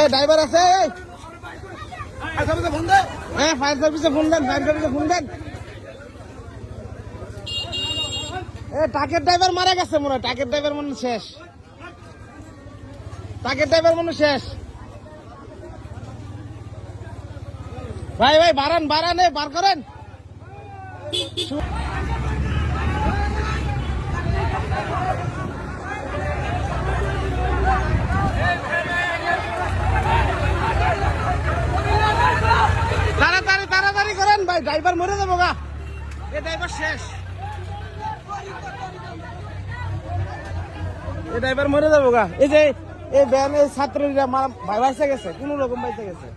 driver আছে fire সার্ভিসে phone দেন ট্রাকের ড্রাইভার মারা গেছে মনে হয় ট্রাকের ড্রাইভার মনে শেষ ভাই বাড়ান বার করেন তাড়াতাড়ি করেন ভাই ড্রাইভার মরে যাবো গা এ ড্রাইভার শেষ এই যে এই ভ্যানের ছাত্রীরা ভাই বাইসে গেছে কোন রকম বাইসে গেছে